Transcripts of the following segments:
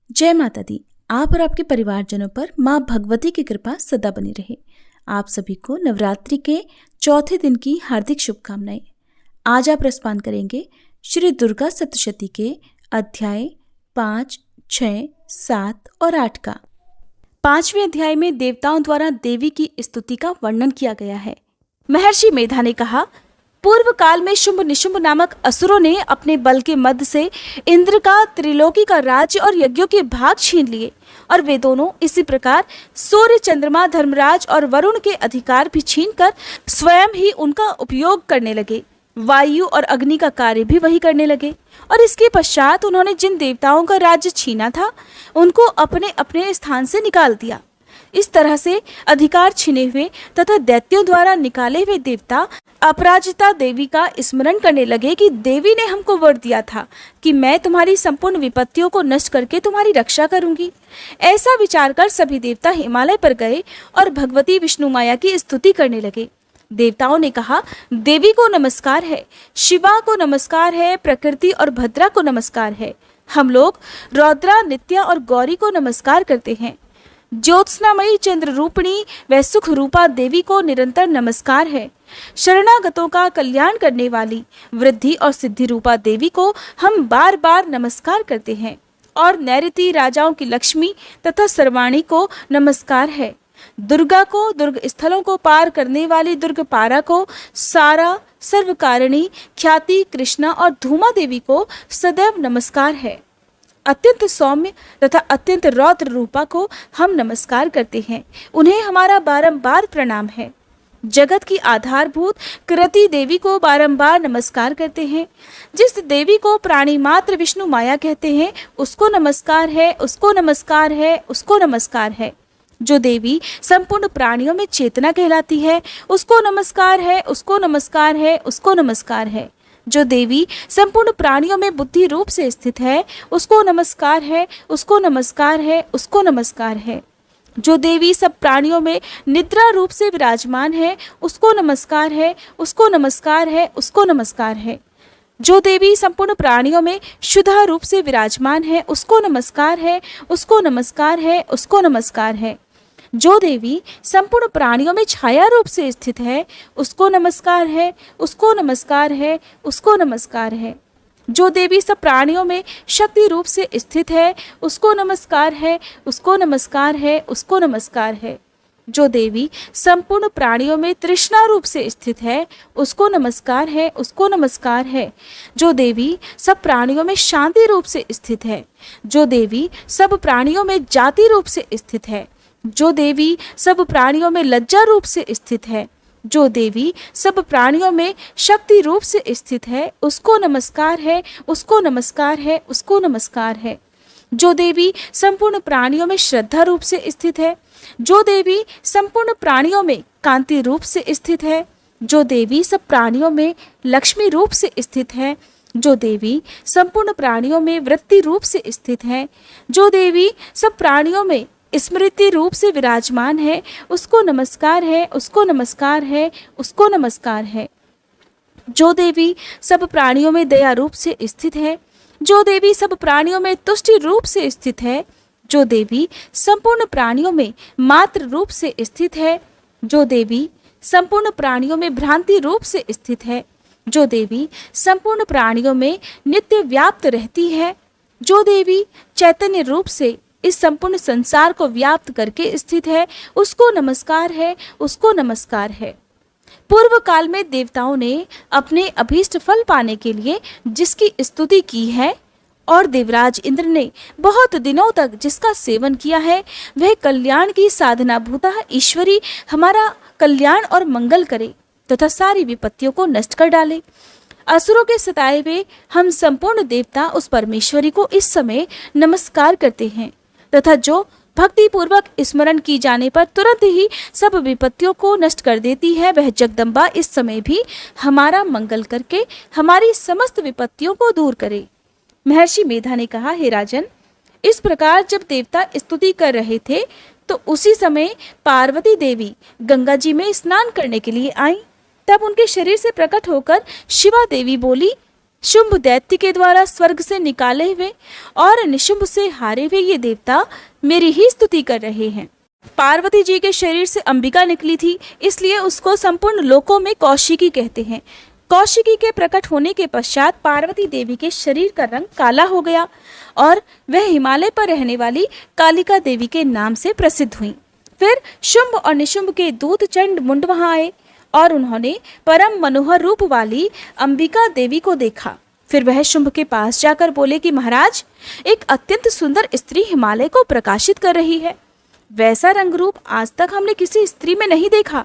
जय माता दी। आप और आपके परिवारजनों पर माँ भगवती की कृपा सदा बनी रहे। आप सभी को नवरात्रि के चौथे दिन की हार्दिक शुभकामनाएं। आज आप रसपान करेंगे श्री दुर्गा सप्तशती के अध्याय 5, 6, 7 और 8 का। 5वें अध्याय में देवताओं द्वारा देवी की स्तुति का वर्णन किया गया है। महर्षि मेधा ने कहा, पूर्व काल में शुंभ निशुंभ नामक असुरों ने अपने बल के मद से इंद्र का, त्रिलोकी का राज्य और यज्ञों के भाग छीन लिए और वे दोनों इसी प्रकार सूर्य, चंद्रमा, धर्मराज और वरुण के अधिकार भी छीनकर स्वयं ही उनका उपयोग करने लगे। वायु और अग्नि का कार्य भी वही करने लगे और इसके पश्चात उन्होंने जिन देवताओं का राज्य छीना था उनको अपने अपने स्थान से निकाल दिया। इस तरह से अधिकार छीने हुए तथा दैत्यों द्वारा निकाले हुए देवता अपराजिता देवी का स्मरण करने लगे कि देवी ने हमको वर दिया था कि मैं तुम्हारी संपूर्ण विपत्तियों को नष्ट करके तुम्हारी रक्षा करूंगी। ऐसा विचार कर सभी देवता हिमालय पर गए और भगवती विष्णु माया की स्तुति करने लगे। देवताओं ने कहा, देवी को नमस्कार है, शिवा को नमस्कार है, प्रकृति और भद्रा को नमस्कार है। हम लोग रौद्रा, नित्या और गौरी को नमस्कार करते हैं। ज्योत्सनामयी चंद्र रूपिणी व सुख रूपा देवी को निरंतर नमस्कार है। शरणागतों का कल्याण करने वाली वृद्धि और सिद्धि रूपा देवी को हम बार बार नमस्कार करते हैं। और नैऋति राजाओं की लक्ष्मी तथा सर्वाणी को नमस्कार है। दुर्गा को, दुर्ग स्थलों को पार करने वाली दुर्ग पारा को, सारा, सर्वकारिणी, ख्याति, कृष्णा और धूमा देवी को सदैव नमस्कार है। अत्यंत सौम्य तथा अत्यंत रौद्र रूपा को हम नमस्कार करते हैं। उन्हें हमारा बारंबार प्रणाम है। जगत की आधारभूत कृति देवी को बारंबार नमस्कार करते हैं। जिस देवी को प्राणी मात्र विष्णु माया कहते हैं उसको नमस्कार है, उसको नमस्कार है, उसको नमस्कार है। जो देवी संपूर्ण प्राणियों में चेतना कहलाती है उसको नमस्कार है, उसको नमस्कार है, उसको नमस्कार है। जो देवी संपूर्ण प्राणियों में बुद्धि रूप से स्थित है उसको नमस्कार है, उसको नमस्कार है, उसको नमस्कार है। जो देवी सब प्राणियों में निद्रा रूप से विराजमान है उसको नमस्कार है, उसको नमस्कार है, उसको नमस्कार है। जो देवी संपूर्ण प्राणियों में शुद्धा रूप से विराजमान है उसको नमस्कार है, उसको नमस्कार है, उसको नमस्कार है। जो देवी संपूर्ण प्राणियों में छाया रूप से स्थित है उसको नमस्कार है, उसको नमस्कार है, उसको नमस्कार है। जो देवी सब प्राणियों में शक्ति रूप से स्थित है उसको नमस्कार है, उसको नमस्कार है, उसको नमस्कार है। जो देवी संपूर्ण प्राणियों में तृष्णा रूप से स्थित है उसको नमस्कार है, उसको नमस्कार है। जो देवी सब प्राणियों में शांति रूप से स्थित है, जो देवी सब प्राणियों में जाति रूप से स्थित है, जो देवी सब प्राणियों में लज्जा रूप से स्थित है, जो देवी सब प्राणियों में शक्ति रूप से स्थित है उसको नमस्कार है, उसको नमस्कार है, उसको नमस्कार है। जो देवी संपूर्ण प्राणियों में श्रद्धा रूप से स्थित है, जो देवी संपूर्ण प्राणियों में कांति रूप से स्थित है, जो देवी सब प्राणियों में लक्ष्मी रूप से स्थित है, जो देवी संपूर्ण प्राणियों में वृत्ति रूप से स्थित है, जो देवी सब प्राणियों में स्मृति रूप से विराजमान है उसको नमस्कार है, उसको नमस्कार है, उसको नमस्कार है। जो देवी सब प्राणियों में दया रूप से स्थित है, जो देवी सब प्राणियों में तुष्टि रूप से स्थित है, जो देवी संपूर्ण प्राणियों में मात्र रूप से स्थित है, जो देवी संपूर्ण प्राणियों में भ्रांति रूप से स्थित है, जो देवी संपूर्ण प्राणियों में नित्य व्याप्त रहती है, जो देवी चैतन्य रूप से इस संपूर्ण संसार को व्याप्त करके स्थित है उसको नमस्कार है, उसको नमस्कार है। पूर्व काल में देवताओं ने अपने अभीष्ट फल पाने के लिए जिसकी स्तुति की है और देवराज इंद्र ने बहुत दिनों तक जिसका सेवन किया है वह कल्याण की साधना भूतः ईश्वरी हमारा कल्याण और मंगल करे तथा सारी विपत्तियों को नष्ट कर डाले। असुरों के सताए हुए हम संपूर्ण देवता उस परमेश्वरी को इस समय नमस्कार करते हैं तथा जो भक्ति पूर्वक स्मरण की जाने पर तुरंत ही सब विपत्तियों को नष्ट कर देती है वह जगदम्बा इस समय भी हमारा मंगल करके हमारी समस्त विपत्तियों को दूर करे। महर्षि मेधा ने कहा, हे राजन, इस प्रकार जब देवता स्तुति कर रहे थे तो उसी समय पार्वती देवी गंगा जी में स्नान करने के लिए आई। तब उनके शरीर से प्रकट होकर शिवा देवी बोली, शुंभ दैत्य के द्वारा स्वर्ग से निकाले हुए और निशुंभ से हारे हुए ये देवता मेरी ही स्तुति कर रहे हैं। पार्वती जी के शरीर से अंबिका निकली थी, इसलिए उसको संपूर्ण लोकों में कौशिकी कहते हैं। कौशिकी के प्रकट होने के पश्चात पार्वती देवी के शरीर का रंग काला हो गया और वह हिमालय पर रहने वाली कालिका देवी के नाम से प्रसिद्ध हुई। फिर शुंभ और निशुंभ के दूत चंड मुंड वहां आए और उन्होंने परम मनोहर रूप वाली अंबिका देवी को देखा। फिर वह शुंभ के पास जाकर बोले कि महाराज, एक अत्यंत सुंदर स्त्री हिमालय को प्रकाशित कर रही है। वैसा रंग रूप आज तक हमने किसी स्त्री में नहीं देखा।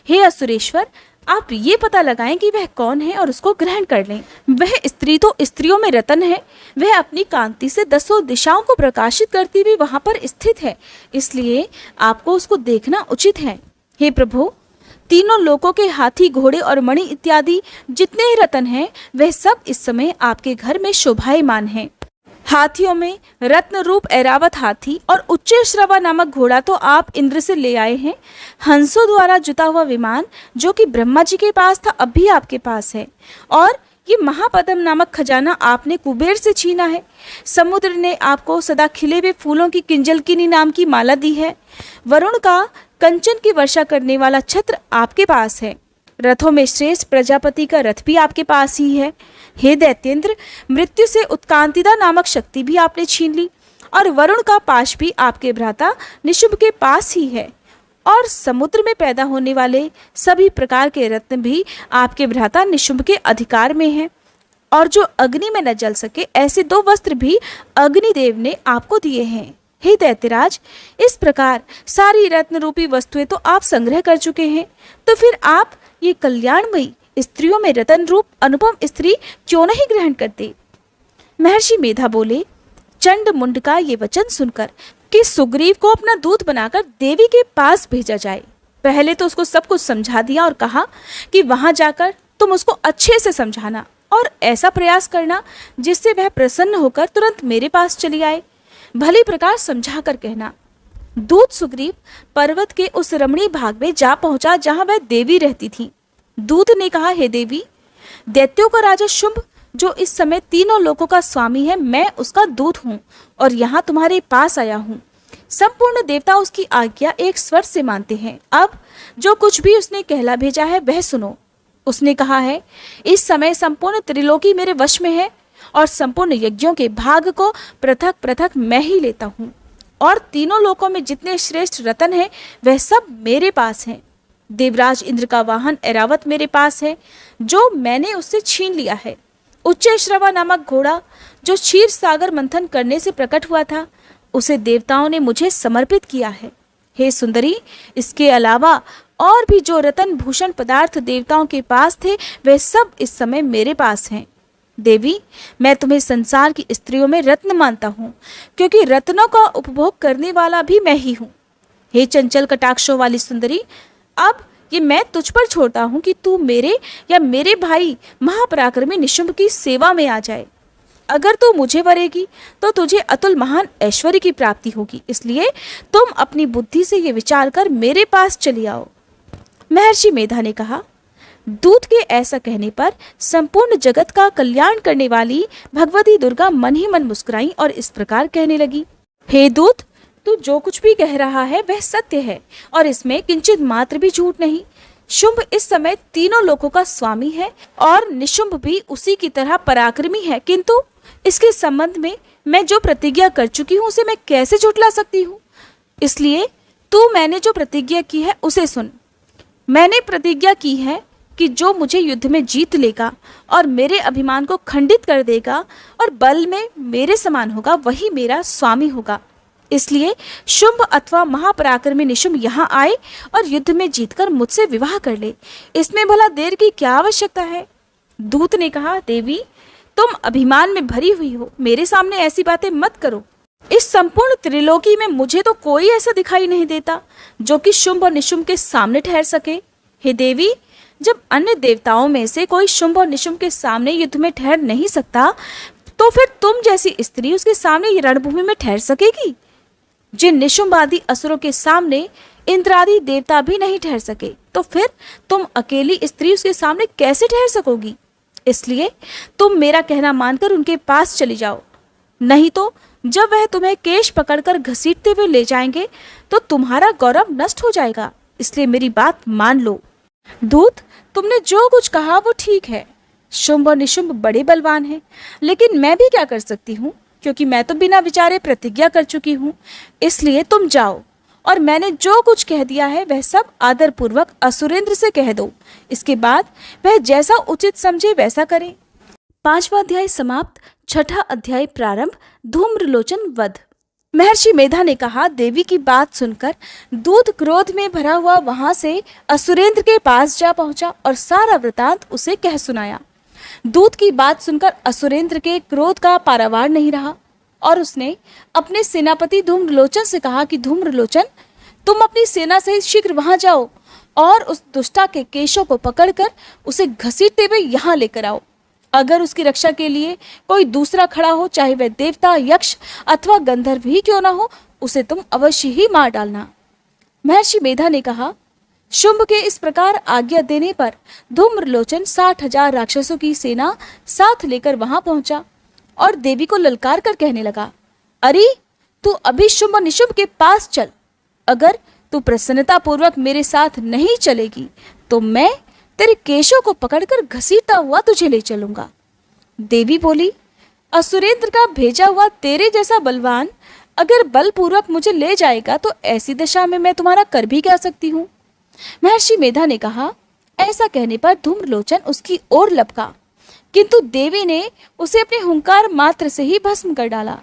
हे असुरेश्वर, आप ये पता लगाएं कि वह कौन है और उसको ग्रहण कर लें। वह स्त्री तो स्त्रियों में रतन है। वह अपनी कांति से 10 दिशाओं को प्रकाशित करती हुई वहां पर स्थित है, इसलिए आपको उसको देखना उचित है। हे प्रभु, तीनों लोकों के हाथी, घोड़े और मणि इत्यादि जितने ही रतन हैं, वह सब इस समय आपके घर में शोभायमान हैं। हाथियों में रत्न रूप ऐरावत हाथी और उच्चैश्रवा नामक घोड़ा तो आप इंद्र से ले आए हैं। हंसों द्वारा जुता हुआ विमान जो कि ब्रह्मा जी के पास था, अब भी आपके पास है। और ये महापद्म नामक खजाना आपने कुबेर से छीना है। समुद्र ने आपको सदा खिले हुए फूलों की किंजलकिनी नाम की माला दी है। वरुण का कंचन की वर्षा करने वाला छत्र आपके पास है। रथों में श्रेष्ठ प्रजापति का रथ भी आपके पास ही है। हे दैत्येंद्र, मृत्यु से उत्कांतिदा नामक शक्ति भी आपने छीन ली और वरुण का पाश भी आपके भ्राता निशुंभ के पास ही है। और समुद्र में पैदा होने वाले सभी प्रकार के रत्न भी आपके भ्राता निशुंभ के अधिकार में हैं। और जो अग्नि में न जल सके, ऐसे 2 वस्त्र भी अग्निदेव ने आपको दिए हैं। हे दैत्यराज, इस प्रकार सारी रत्न रूपी वस्तुएं तो आप संग्रह कर चुके हैं, तो फिर आप ये कल्याणमयी स्त्रियों में रतन रूप अनुपम स्त्री क्यों नहीं ग्रहण करते? महर्षि मेधा बोले, चंड मुंड का ये वचन सुनकर कि सुग्रीव को अपना दूत बनाकर देवी के पास भेजा जाए, पहले तो उसको सब कुछ समझा दिया और कहा कि वहां जाकर तुम उसको अच्छे से समझाना और ऐसा प्रयास करना जिससे वह प्रसन्न होकर तुरंत मेरे पास चली आए। भली प्रकार समझा कर कहना। दूत सुग्रीव पर्वत के उस रमणीय भाग में जा पहुंचा जहां वह देवी रहती थी। दूत ने कहा, हे देवी, दैत्यों का राजा शुंभ जो इस समय तीनों लोकों का स्वामी है, मैं उसका दूत हूँ और यहाँ तुम्हारे पास आया हूँ। संपूर्ण देवता उसकी आज्ञा एक स्वर से मानते हैं। अब जो कुछ भी उसने कहला भेजा है वह सुनो। उसने कहा है, इस समय संपूर्ण त्रिलोकी मेरे वश में है और संपूर्ण यज्ञों के भाग को पृथक पृथक मैं ही लेता हूँ और तीनों लोकों में जितने श्रेष्ठ रतन हैं वह सब मेरे पास हैं। देवराज इंद्र का वाहन ऐरावत मेरे पास है जो मैंने उससे छीन लिया है। उच्चैश्रवा नामक घोड़ा जो क्षीर सागर मंथन करने से प्रकट हुआ था, उसे देवताओं ने मुझे समर्पित किया है। हे सुंदरी, इसके अलावा और भी जो रतन भूषण पदार्थ देवताओं के पास थे वे सब इस समय मेरे पास हैं। देवी, मैं तुम्हें संसार की स्त्रियों में रत्न मानता हूँ, क्योंकि रत्नों का उपभोग करने वाला भी मैं ही हूँ। हे चंचल कटाक्षों वाली सुंदरी, अब ये मैं तुझ पर छोड़ता हूँ कि तू मेरे या मेरे भाई महापराक्रमी निशुंभ की सेवा में आ जाए। अगर तू मुझे वरेगी तो तुझे अतुल महान ऐश्वर्य की प्राप्ति होगी, इसलिए तुम अपनी बुद्धि से ये विचार कर मेरे पास चली आओ। महर्षि मेधा ने कहा। दूत के ऐसा कहने पर संपूर्ण जगत का कल्याण करने वाली भगवती दुर्गा मन ही मन मुस्कुराई और इस प्रकार कहने लगी, हे दूत, तू जो कुछ भी कह रहा है वह सत्य है और इसमें किंचित मात्र भी झूठ नहीं। शुंभ इस समय तीनों लोकों का स्वामी है और निशुंभ भी उसी की तरह पराक्रमी है, किंतु इसके संबंध में मैं जो प्रतिज्ञा कर चुकी हूँ उसे मैं कैसे झुठला सकती हूँ? इसलिए तू मैंने जो प्रतिज्ञा की है उसे सुन। मैंने प्रतिज्ञा की है कि जो मुझे युद्ध में जीत लेगा और मेरे अभिमान को खंडित कर देगा और बल में मेरे समान होगा, वही मेरा स्वामी होगा। इसलिए शुंभ अथवा महापराक्रमी निशुंभ यहाँ आए और युद्ध में जीतकर मुझसे विवाह कर ले, इसमें भला देर की क्या आवश्यकता है? दूत ने कहा, देवी, तुम अभिमान में भरी हुई हो, मेरे सामने ऐसी बातें मत करो। इस संपूर्ण त्रिलोकी में मुझे तो कोई ऐसा दिखाई नहीं देता जो कि शुंभ और निशुंभ के सामने ठहर सके। हे देवी, जब अन्य देवताओं में से कोई शुंभ और निशुंभ के सामने युद्ध में ठहर नहीं सकता, तो फिर तुम जैसी स्त्री उसके सामने रणभूमि में ठहर सकेगी? जिन निशुंभ आदि असुरों के सामने इंद्रादि देवता भी नहीं ठहर सके, तो फिर तुम अकेली स्त्री उसके सामने कैसे ठहर सकोगी? इसलिए तुम मेरा कहना मानकर उनके पास चली जाओ, नहीं तो जब वह तुम्हें केश पकड़कर घसीटते हुए ले जाएंगे तो तुम्हारा गौरव नष्ट हो जाएगा। इसलिए मेरी बात मान लो। दूत, तुमने जो कुछ कहा वो ठीक है। शुंभ और निशुंभ बड़े बलवान हैं, लेकिन मैं भी क्या कर सकती हूँ, क्योंकि मैं तो बिना विचारे प्रतिज्ञा कर चुकी हूँ। इसलिए तुम जाओ और मैंने जो कुछ कह दिया है वह सब आदरपूर्वक असुरेंद्र से कह दो। इसके बाद वह जैसा उचित समझे वैसा करे। 5वां अध्याय समाप्त। 6ठा अध्याय प्रारंभ। धूम्रलोचन वध। महर्षि मेधा ने कहा, देवी की बात सुनकर दूत क्रोध में भरा हुआ वहां से असुरेंद्र के पास जा पहुंचा और सारा वृतांत उसे कह सुनाया। दूत की बात सुनकर असुरेंद्र के क्रोध का पारावार नहीं रहा और उसने अपने सेनापति धूम्रलोचन से कहा कि धूम्रलोचन, तुम अपनी सेना सहित शीघ्र वहां जाओ और उस दुष्टा के केशों को पकड़कर उसे घसीटते हुए यहाँ लेकर आओ। अगर उसकी रक्षा के लिए कोई दूसरा खड़ा हो, चाहे वह देवता, यक्ष अथवा गंधर्व ही क्यों ना हो, उसे तुम अवश्य ही मार डालना। महर्षि मेधा ने कहा। शुंभ के इस प्रकार आज्ञा देने पर धूम्रलोचन 60,000 राक्षसों की सेना साथ लेकर वहां पहुंचा और देवी को ललकार कर कहने लगा, अरे तू अभी शुंभ और निशुंभ के पास चल। अगर तू प्रसन्नता पूर्वक मेरे साथ नहीं चलेगी तो मैं तेरे केशों को पकड़कर घसीटता हुआ तुझे ले चलूंगा। देवी बोली, असुरेंद्र का भेजा हुआ तेरे जैसा बलवान अगर बलपूर्वक मुझे ले जाएगा तो ऐसी दशा में मैं तुम्हारा कर भी क्या सकती हूँ। महर्षि मेधा ने कहा। ऐसा कहने पर धूम्रलोचन उसकी ओर लपका, किंतु देवी ने उसे अपने हुंकार मात्र से ही भस्म कर डाला।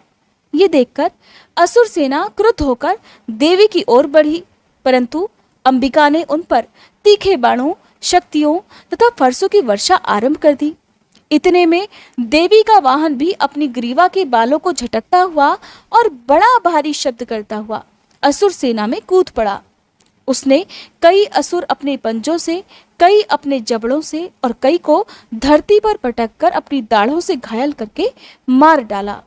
ये देखकर असुर सेना क्रुद्ध होकर देवी की ओर बढ़ी, परंतु अंबिका ने उन पर तीखे बाणों, शक्तियों तथा फरसों की वर्षा आरंभ कर दी। इतने में देवी का वाहन भी अपनी ग्रीवा के बालों को झटकता हुआ और बड़ा भारी शब्द करता हुआ असुर सेना में कूद पड़ा। उसने कई असुर अपने पंजों से, कई अपने जबड़ों से और कई को धरती पर पटक कर अपनी दाढ़ों से घायल करके मार डाला।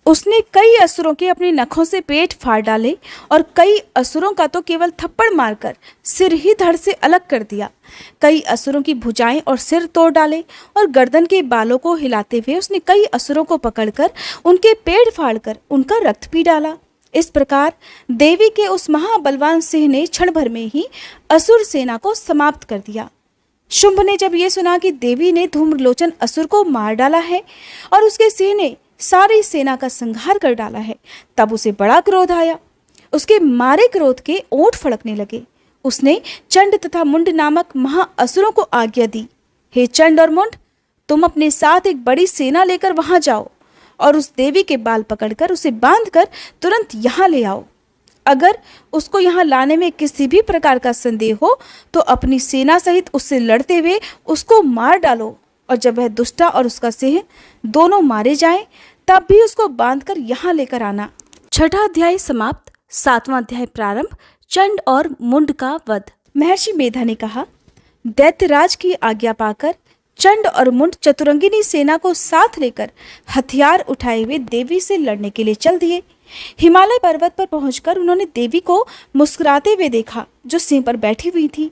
उसने कई असुरों के अपने नखों से पेट फाड़ डाले और कई असुरों का तो केवल थप्पड़ मारकर सिर ही धड़ से अलग कर दिया। कई असुरों की भुजाएं और सिर तोड़ डाले और गर्दन के बालों को हिलाते हुए उसने कई असुरों को पकड़कर उनके पेड़ फाड़कर उनका रक्त पी डाला। इस प्रकार देवी के उस महाबलवान सिंह ने क्षण भर में ही असुर सेना को समाप्त कर दिया। शुंभ ने जब ये सुना कि देवी ने धूम्रलोचन असुर को मार डाला है और उसके सिंह ने सारी सेना का संहार कर डाला है, तब उसे बड़ा क्रोध आया। उसके मारे क्रोध के ओंठ फड़कने लगे। उसने चंड तथा मुंड नामक महाअसुरों को आज्ञा दी, हे चंड और मुंड, तुम अपने साथ एक बड़ी सेना लेकर वहां जाओ और उस देवी के बाल पकड़कर उसे बांधकर तुरंत यहाँ ले आओ। अगर उसको यहाँ लाने में किसी भी प्रकार का संदेह हो तो अपनी सेना सहित उससे लड़ते हुए उसको मार डालो, और जब वह दुष्टा और उसका सिंह दोनों मारे जाएं तब भी उसको बांधकर यहाँ लेकर आना। 6ठा अध्याय समाप्त। 7वां अध्याय प्रारंभ। चंड और मुंड का वध। महर्षि मेधा ने कहा, दैत्यराज की आज्ञा पाकर चंड और मुंड चतुरंगिनी सेना को साथ लेकर हथियार उठाए हुए देवी से लड़ने के लिए चल दिए। हिमालय पर्वत पर पहुंचकर उन्होंने देवी को मुस्कुराते हुए देखा, जो सिंह पर बैठी हुई थी।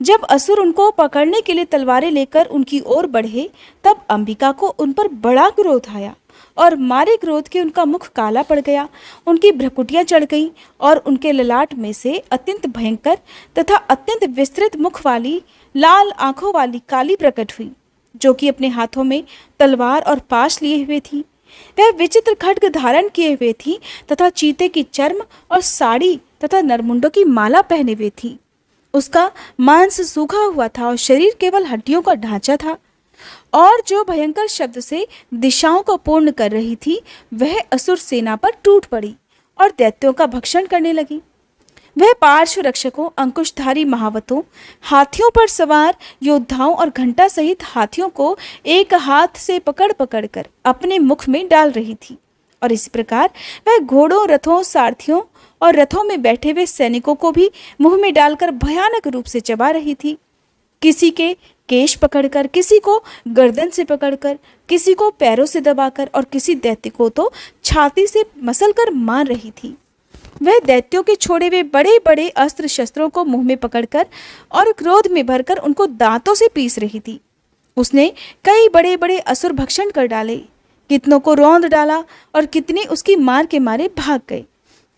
जब असुर उनको पकड़ने के लिए तलवारें लेकर उनकी ओर बढ़े तब अंबिका को उन पर बड़ा क्रोध आया और मारे क्रोध के उनका मुख काला पड़ गया, उनकी भ्रुकुटियां चढ़ गईं और उनके ललाट में से अत्यंत भयंकर तथा अत्यंत विस्तृत मुख वाली लाल आंखों वाली काली प्रकट हुई, जो कि अपने हाथों में तलवार और पाश लिए हुए थी। वह विचित्र खड्ग धारण किए हुए थी तथा चीते की चर्म और साड़ी तथा नरमुंडों की माला पहने हुए थी। उसका मांस सूखा हुआ था और शरीर केवल हड्डियों का ढांचा था, और जो भयंकर शब्द से दिशाओं को पूर्ण कर रही थी वह असुर सेना पर टूट पड़ी और दैत्यों का भक्षण करने लगी। वह पार्श्व रक्षकों, अंकुशधारी महावतों, हाथियों पर सवार योद्धाओं और घंटा सहित हाथियों को एक हाथ से पकड़ पकड़ कर अपने मुख में डाल रही थी, और इसी प्रकार वह घोड़ों, रथों, सारथियों और रथों में बैठे हुए सैनिकों को भी मुंह में डालकर भयानक रूप से चबा रही थी। किसी के केश पकड़कर, किसी को गर्दन से पकड़कर, किसी को पैरों से दबाकर और किसी दैत्य को तो छाती से मसलकर मार रही थी। वह दैत्यों के छोड़े हुए बड़े बड़े अस्त्र शस्त्रों को मुंह में पकड़कर और क्रोध में भरकर उनको दांतों से पीस रही थी। उसने कई बड़े बड़े असुर भक्षण कर डाले, कितनों को रौंद डाला और कितने उसकी मार के मारे भाग गए।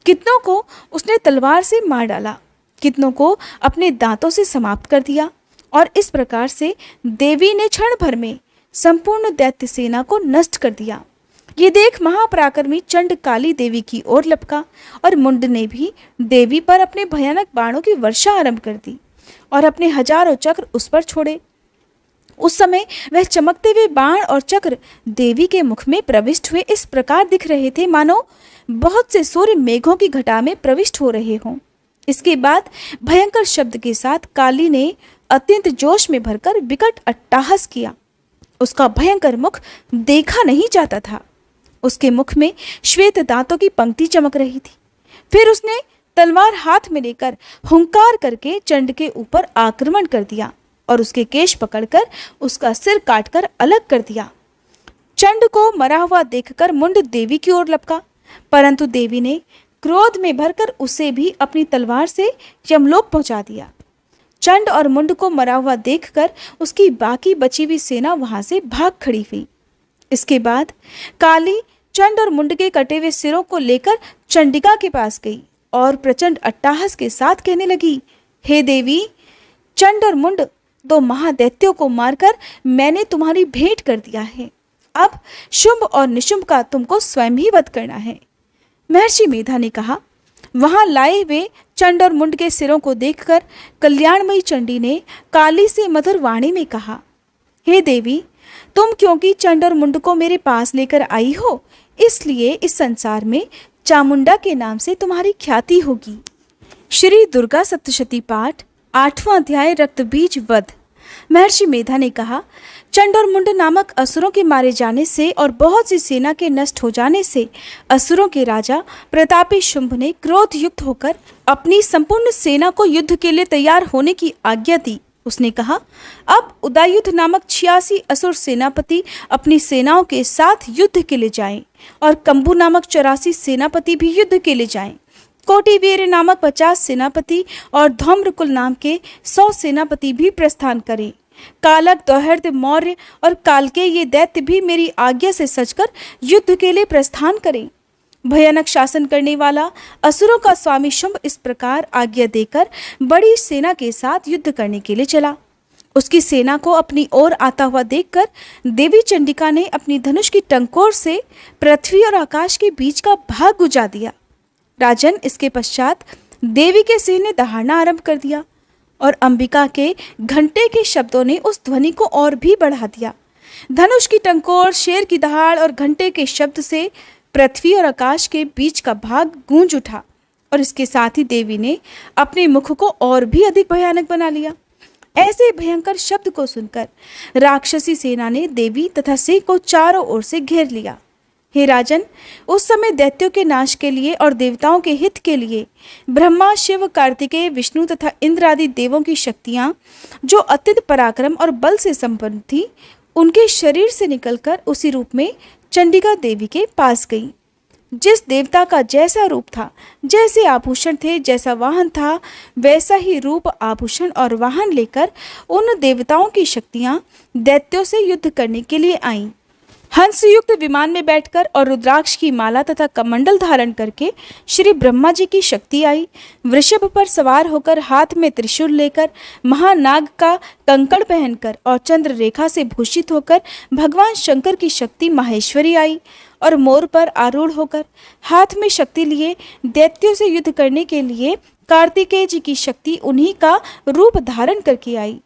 कितनों को उसने तलवार से मार डाला, कितनों को अपने दांतों से समाप्त कर दिया। और इस प्रकार से देवी ने क्षण भर में संपूर्ण दैत्य सेना को नष्ट कर दिया। ये देख महापराक्रमी चंड काली देवी की ओर लपका और मुंड ने भी देवी पर अपने भयानक बाणों की वर्षा आरंभ कर दी और अपने हजारों चक्र उस पर छोड़े। उस समय वह चमकते हुए बाण और चक्र देवी के मुख में प्रविष्ट हुए इस प्रकार दिख रहे थे मानो बहुत से सूर्य मेघों की घटा में प्रविष्ट हो रहे हों। इसके बाद भयंकर शब्द के साथ काली ने अत्यंत जोश में भरकर विकट अट्टहास किया। उसका भयंकर मुख देखा नहीं जाता था। उसके मुख में श्वेत दांतों की पंक्ति चमक रही थी। फिर उसने तलवार हाथ में लेकर हुंकार करके चंड के ऊपर आक्रमण कर दिया और उसके केश पकड़कर उसका सिर काटकर अलग कर दिया। चंड को मरा हुआ देखकर मुंड देवी की ओर लपका, परंतु देवी ने क्रोध में भरकर उसे भी अपनी तलवार से यमलोक पहुंचा दिया। चंड और मुंड को मरा हुआ देखकर उसकी बाकी बची हुई सेना वहां से भाग खड़ी हुई। इसके बाद काली चंड और मुंड के कटे हुए सिरों को लेकर चंडिका के पास गई और प्रचंड अट्टहास के साथ कहने लगी, हे देवी, चंड और मुंड दो महादैत्यों को मारकर मैंने तुम्हारी भेंट कर दिया है। अब शुंभ और निशुंभ का तुमको स्वयं ही वध करना है। महर्षि मेधा ने कहा। वहां लाए हुए चंड और मुंड के सिरों को देखकर कल्याणमयी चंडी ने काली से मधुर वाणी में कहा, हे देवी, तुम क्योंकि चंड और मुंड को मेरे पास लेकर आई हो, इसलिए इस संसार में चामुंडा के नाम से तुम्हारी ख्याति होगी। श्री दुर्गा सप्तशती पाठ 8वां अध्याय रक्त बीज वध। महर्षि मेधा ने कहा, चंड और मुंड नामक असुरों के मारे जाने से और बहुत सी सेना के नष्ट हो जाने से असुरों के राजा प्रतापी शुंभ ने क्रोध युक्त होकर अपनी संपूर्ण सेना को युद्ध के लिए तैयार होने की आज्ञा दी। उसने कहा, अब उदयुद्ध नामक 86 असुर सेनापति अपनी सेनाओं के साथ युद्ध के लिए जाएं और कंबु नामक 84 सेनापति भी युद्ध के लिए जाएं। कोटिवीर नामक 50 सेनापति और धौम्रकुल नाम के 100 सेनापति भी प्रस्थान करें। कालक, दौहर्द, मौर्य और कालके ये दैत्य भी मेरी आज्ञा से सजकर युद्ध के लिए प्रस्थान करें। भयानक शासन करने वाला असुरों का स्वामी शुंभ इस प्रकार आज्ञा देकर बड़ी सेना के साथ युद्ध करने के लिए चला। उसकी सेना को अपनी ओर आता हुआ देखकर देवी चंडिका ने अपनी धनुष की टंकोर से पृथ्वी और आकाश के बीच का भाग गुजा दिया। राजन, इसके पश्चात देवी के सिंह ने दहाड़ना आरंभ कर दिया और अंबिका के घंटे के शब्दों ने उस ध्वनि को और भी बढ़ा दिया। धनुष की टंकोर, शेर की दहाड़ और घंटे के शब्द से पृथ्वी और आकाश के बीच का भाग गूंज उठा और इसके साथ ही देवी ने अपने मुख को और भी अधिक भयानक बना लिया। ऐसे भयंकर शब्द को सुनकर राक्षसी सेना ने देवी तथा सिंह को चारों ओर से घेर लिया। हे राजन, उस समय दैत्यों के नाश के लिए और देवताओं के हित के लिए ब्रह्मा, शिव, कार्तिकेय, विष्णु तथा इंद्र आदि देवों की शक्तियां जो अत्यंत पराक्रम और बल से संपन्न थी, उनके शरीर से निकलकर उसी रूप में चंडिका देवी के पास गई। जिस देवता का जैसा रूप था, जैसे आभूषण थे, जैसा वाहन था, वैसा ही रूप, आभूषण और वाहन लेकर उन देवताओं की शक्तियां दैत्यों से युद्ध करने के लिए आईं। हंस युक्त विमान में बैठकर और रुद्राक्ष की माला तथा कमंडल धारण करके श्री ब्रह्मा जी की शक्ति आई। वृषभ पर सवार होकर, हाथ में त्रिशूल लेकर, महानाग का कंकड़ पहनकर और चंद्र रेखा से भूषित होकर भगवान शंकर की शक्ति माहेश्वरी आई और मोर पर आरूढ़ होकर हाथ में शक्ति लिए दैत्यों से युद्ध करने के लिए कार्तिकेय जी की शक्ति उन्हीं का रूप धारण करके आई।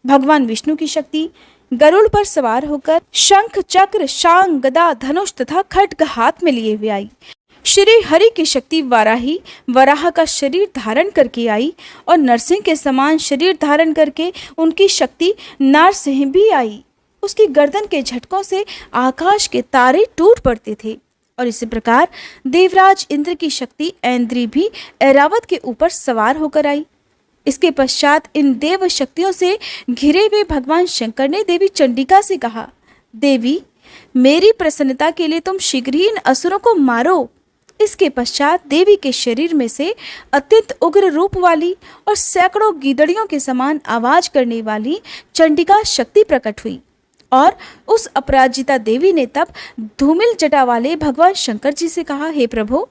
भगवान विष्णु की शक्ति गरुड़ पर सवार होकर शंख, चक्र, शांग, गदा, धनुष तथा खड्ग हाथ में लिए हुए आई। श्री हरि की शक्ति वाराही वराह का शरीर धारण करके आई और नरसिंह के समान शरीर धारण करके उनकी शक्ति नारसिंह भी आई। उसकी गर्दन के झटकों से आकाश के तारे टूट पड़ते थे और इसी प्रकार देवराज इंद्र की शक्ति ऐन्द्री भी ऐरावत के ऊपर सवार होकर आई। इसके पश्चात इन देव शक्तियों से घिरे हुए भगवान शंकर ने देवी चंडिका से कहा, देवी, मेरी प्रसन्नता के लिए तुम शीघ्र ही इन असुरों को मारो। इसके पश्चात देवी के शरीर में से अत्यंत उग्र रूप वाली और सैकड़ों गीदड़ियों के समान आवाज करने वाली चंडिका शक्ति प्रकट हुई और उस अपराजिता देवी ने तब धूमिल जटा वाले भगवान शंकर जी से कहा, हे प्रभु,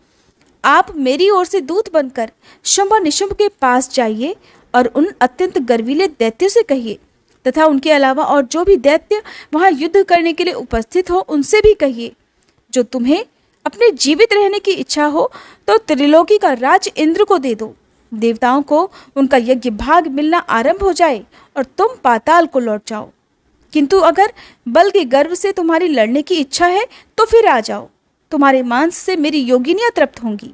आप मेरी ओर से दूत बनकर शुंभ और निशुंभ के पास जाइए और उन अत्यंत गर्वीले दैत्यों से कहिए तथा उनके अलावा और जो भी दैत्य वहां युद्ध करने के लिए उपस्थित हो उनसे भी कहिए, जो तुम्हें अपने जीवित रहने की इच्छा हो तो त्रिलोकी का राज इंद्र को दे दो। देवताओं को उनका यज्ञ भाग मिलना आरंभ हो जाए और तुम पाताल को लौट जाओ। किंतु अगर बल के गर्व से तुम्हारी लड़ने की इच्छा है तो फिर आ जाओ, तुम्हारे मांस से मेरी योगिनियां तृप्त होंगी।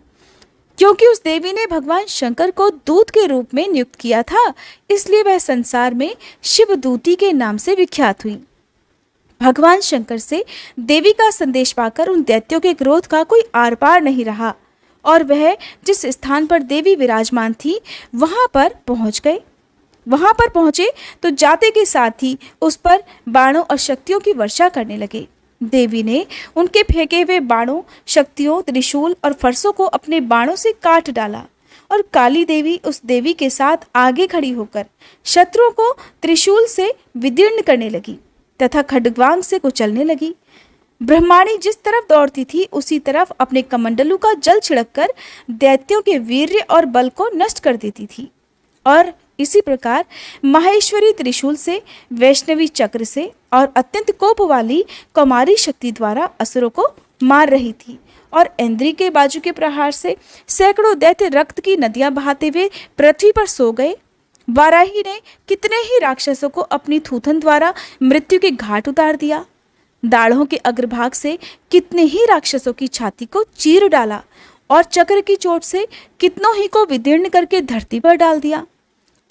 क्योंकि उस देवी ने भगवान शंकर को दूत के रूप में नियुक्त किया था, इसलिए वह संसार में शिवदूती के नाम से विख्यात हुई। भगवान शंकर से देवी का संदेश पाकर उन दैत्यों के क्रोध का कोई आर पार नहीं रहा और वह जिस स्थान पर देवी विराजमान थी वहां पर पहुंच गए। वहां पर पहुंचे तो जाते के साथ ही उस पर बाणों और शक्तियों की वर्षा करने लगे। देवी ने उनके फेंके हुए बाणों, शक्तियों, त्रिशूल और फरसों को अपने बाणों से काट डाला और काली देवी उस देवी के साथ आगे खड़ी होकर शत्रुओं को त्रिशूल से विदीर्ण करने लगी तथा खड्गवांग से कुचलने लगी। ब्रह्माणी जिस तरफ दौड़ती थी उसी तरफ अपने कमंडलू का जल छिड़ककर दैत्यों के वीर्य और बल को नष्ट कर देती थी और इसी प्रकार माहेश्वरी त्रिशूल से, वैष्णवी चक्र से और अत्यंत कोप वाली कौमारी शक्ति द्वारा असुरों को मार रही थी और इंद्री के बाजू के प्रहार से सैकड़ों दैत्य रक्त की नदियां बहाते हुए पृथ्वी पर सो गए। वाराही ने कितने ही राक्षसों को अपनी थूथन द्वारा मृत्यु के घाट उतार दिया। दाढ़ों के अग्रभाग से कितने ही राक्षसों की छाती को चीर डाला और चक्र की चोट से कितनों ही को विदीर्ण करके धरती पर डाल दिया।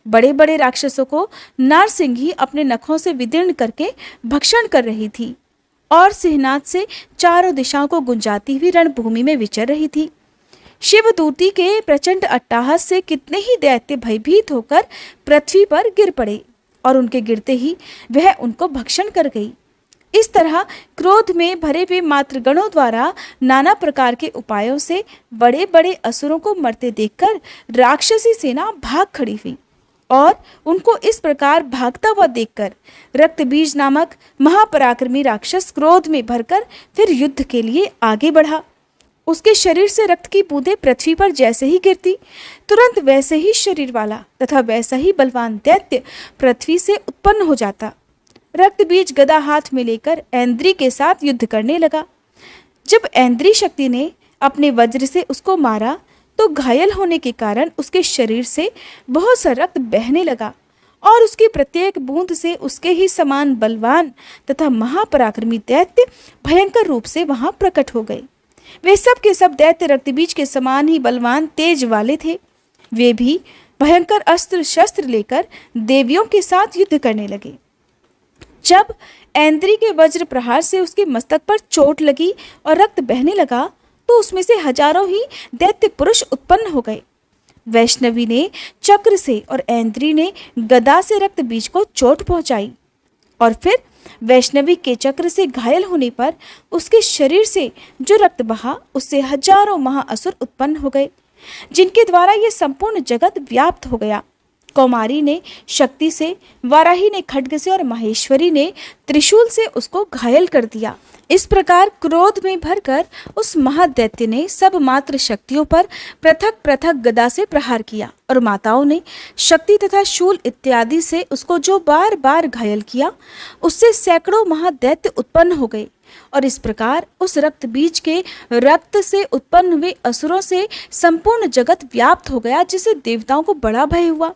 बड़े बड़े राक्षसों को नारसिंही अपने नखों से विदीर्ण करके भक्षण कर रही थी और सिंहनाद से चारों दिशाओं को गुंजाती हुई रणभूमि में विचर रही थी। शिवदूती के प्रचंड अट्टहास से कितने ही दैत्य भयभीत होकर पृथ्वी पर गिर पड़े और उनके गिरते ही वह उनको भक्षण कर गई। इस तरह क्रोध में भरे हुए मातृगणों द्वारा नाना प्रकार के उपायों से बड़े बड़े असुरों को मरते देखकर राक्षसी सेना भाग खड़ी हुई और उनको इस प्रकार भागता हुआ देखकर रक्तबीज नामक महापराक्रमी राक्षस क्रोध में भरकर फिर युद्ध के लिए आगे बढ़ा। उसके शरीर से रक्त की बूंदें पृथ्वी पर जैसे ही गिरती, तुरंत वैसे ही शरीर वाला तथा वैसा ही बलवान दैत्य पृथ्वी से उत्पन्न हो जाता। रक्तबीज गदा हाथ में लेकर ऐन्द्री के साथ युद्ध करने लगा। जब ऐन्द्री शक्ति ने अपने वज्र से उसको मारा तो घायल होने के कारण उसके शरीर से बहुत सा रक्त बहने लगा और उसकी प्रत्येक बूंद से उसके ही समान बलवान तथा महापराक्रमी दैत्य भयंकर रूप से वहां प्रकट हो गए। वे सब के सब दैत्य रक्तबीज के समान ही बलवान तेज वाले थे। वे भी भयंकर अस्त्र शस्त्र लेकर देवियों के साथ युद्ध करने लगे। जब ऐन्द्री के वज्र प्रहार से उसके मस्तक पर चोट लगी और रक्त बहने लगा तो उसमें से हजारों ही दैत्य पुरुष उत्पन्न हो गए। वैष्णवी ने चक्र से और ऐन्द्री ने गदा से रक्त बीज को चोट पहुंचाई और फिर वैष्णवी के चक्र से घायल होने पर उसके शरीर से जो रक्त बहा उससे हजारों महाअसुर उत्पन्न हो गए, जिनके द्वारा यह संपूर्ण जगत व्याप्त हो गया। कौमारी ने शक्ति से, वाराही ने खड्ग से और माहेश्वरी ने त्रिशूल से उसको घायल कर दिया। इस प्रकार क्रोध में भरकर उस महादैत्य ने सब मात्र शक्तियों पर पृथक पृथक गदा से प्रहार किया और माताओं ने शक्ति तथा शूल इत्यादि से उसको जो बार बार घायल किया, उससे सैकड़ों महादैत्य उत्पन्न हो गए और इस प्रकार उस रक्त बीज के रक्त से उत्पन्न हुए असुरों से संपूर्ण जगत व्याप्त हो गया, जिससे देवताओं को बड़ा भय हुआ।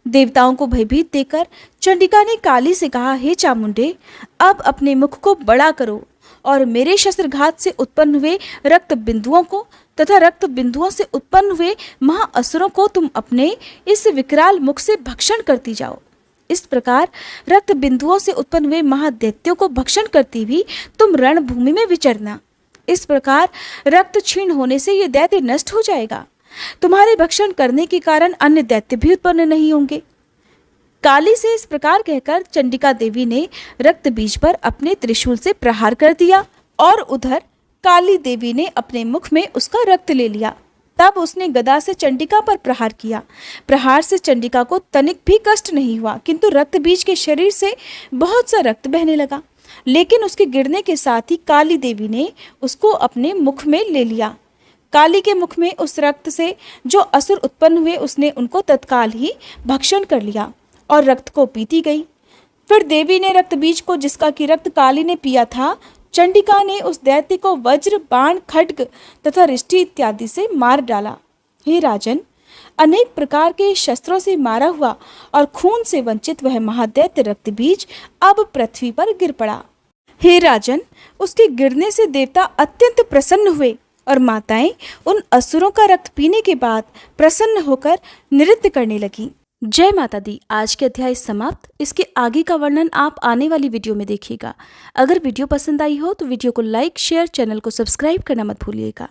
देवताओं को भयभीत देकर चंडिका ने काली से कहा, हे चामुंडे, अब अपने मुख को बड़ा करो और मेरे शस्त्रघात से उत्पन्न हुए रक्त बिंदुओं को तथा रक्त बिंदुओं से उत्पन्न हुए महाअसुरों को तुम अपने इस विकराल मुख से भक्षण करती जाओ। इस प्रकार रक्त बिंदुओं से उत्पन्न हुए महादैत्यों को भक्षण करती हुई तुम रणभूमि में विचरना। इस प्रकार रक्त क्षीण होने से यह दैत्य नष्ट हो जाएगा। तुम्हारे भक्षण करने के कारण अन्य दैत्य भी उत्पन्न नहीं होंगे। काली से इस प्रकार कहकर चंडिका देवी ने रक्त बीज पर अपने त्रिशूल से प्रहार कर दिया और उधर काली देवी ने अपने मुख में उसका रक्त ले लिया। तब उसने गदा से चंडिका पर प्रहार किया। प्रहार से चंडिका को तनिक भी कष्ट नहीं हुआ, किंतु रक्त बीज के शरीर से बहुत सा रक्त बहने लगा। लेकिन उसके गिरने के साथ ही काली देवी ने उसको अपने मुख में ले लिया। काली के मुख में उस रक्त से जो असुर उत्पन्न हुए, उसने उनको तत्काल ही भक्षण कर लिया और रक्त को पीती गई। फिर देवी ने रक्त बीज को, जिसका कि रक्त काली ने पिया था, चंडिका ने उस दैत्य को वज्र, बाण, खड्ग तथा रिष्टि इत्यादि से मार डाला। हे राजन, अनेक प्रकार के शस्त्रों से मारा हुआ और खून से वंचित वह महादैत्य रक्त बीज अब पृथ्वी पर गिर पड़ा। हे राजन, उसके गिरने से देवता अत्यंत प्रसन्न हुए और माताएं उन असुरों का रक्त पीने के बाद प्रसन्न होकर नृत्य करने लगी। जय माता दी। आज के अध्याय समाप्त। इसके आगे का वर्णन आप आने वाली वीडियो में देखिएगा। अगर वीडियो पसंद आई हो तो वीडियो को लाइक, शेयर, चैनल को सब्सक्राइब करना मत भूलिएगा।